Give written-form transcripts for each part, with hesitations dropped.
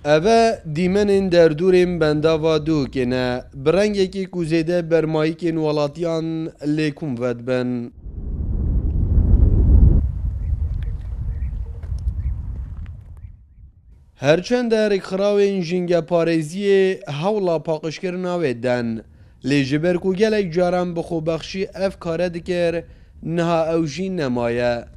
اوه دیمنین در دوریم بنداوا دو کنه برنگی که کوزیده برمایی کن ولاتیان لیکون ود بن. هرچند در اخراوین جنگ پارێزیê hewla paqijkirina wê den lê ji ber ku gelek caran bi xwebexşî ev kare dikir niha ew jî nemaye.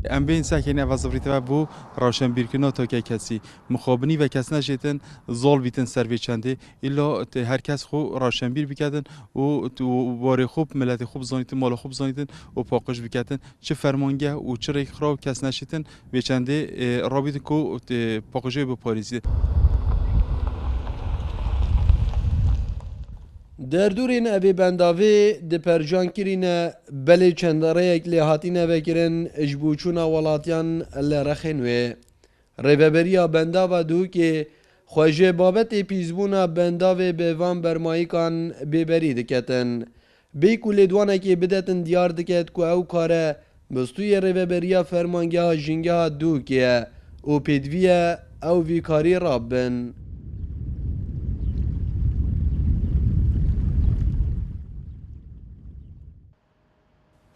ام بین ساکن اوازوریت و بو روشن بیرکنا تا که کسی مخابنی و کس نشدن زال بیتن سروی چنده الا هر کس خو روشن بیر بکردن و تو بار خوب ملت خوب زانیتن مال خوب زانیتن و پاکش بکردن چه فرمانگه و چه ریخرا کس نشدن و چنده رابط کو پاکجای به پاریزی. در دورین اوی بنداوی دی پرجان کرینه بلی چندارهیک لی هاتینه وکرن اجبوچونا ولاتیان لرخین وی. ریوبریا بنداوا دو که خواجه بابت پیزبونا بنداوی بیوان برمایی کان بیبری دکتن. بی کولی دوانه که بدتن دیار دکت که او کاره بستوی ریوبریا فرمانگه ها جنگه ها دو که او پیدویه او ویکاری رابن.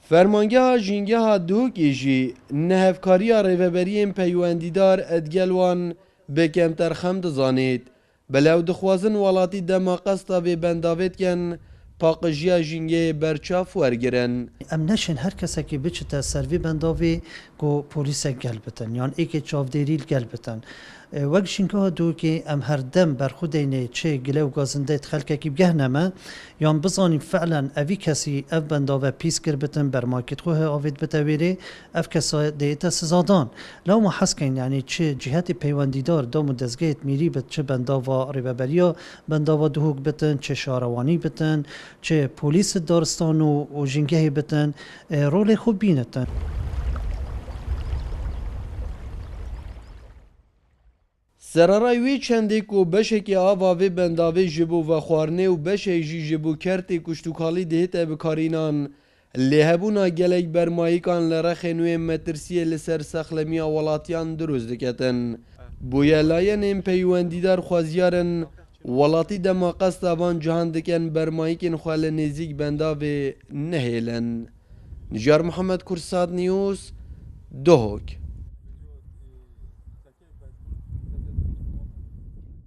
فرمانگه ها جنگه ها دو کشی نهفکاری ها ریوبرین پیوندیدار ادگلوان به کمتر خم دزانید بلو دخوازن والاتی دما قصدا به بنداوید کن پاقجیا جنگه برچاف ورگرن. ام نشین هر کسی که بچه سروی بنداوی کو پولیس گل بتن یان ایک چاودیریل گل بتن وقت شنکه دو که ام هر دم بر خود اینه چه گله و گازنده خلقه کی بگه نما یان بزانیم فعلا اوی کسی اف بنداوه پیس کر بتن بر مارکت خواه آوید بتویره اف کسا دیتا سزادان لو ما حس کن یعنی چه جهت پیوندیدار دام و دزگیت میری بت چه بنداوا ریوبریا بنداوا دهوک بتن چه شاروانی بتن چه پلیس دارستان و جنگه بتن رول خوب بینتن. سرارای وی چنده کو بشه که آوا وی بنداوی جبو و خوارنه و بشه جی جبو کرتی کشتوکالی دهت بکارینان لهبونا گلک برمایی کان لرخنوی مترسیه لسر سخلمی ولاتیان دروز دکتن. بویا لاین این پیوندیدار خوازیارن ولاتی دما قصد آوان جهان دکن برمایی کن خوال نزیک بنداوی نهیلن. نجار محمد کرساد نیوز دهوک.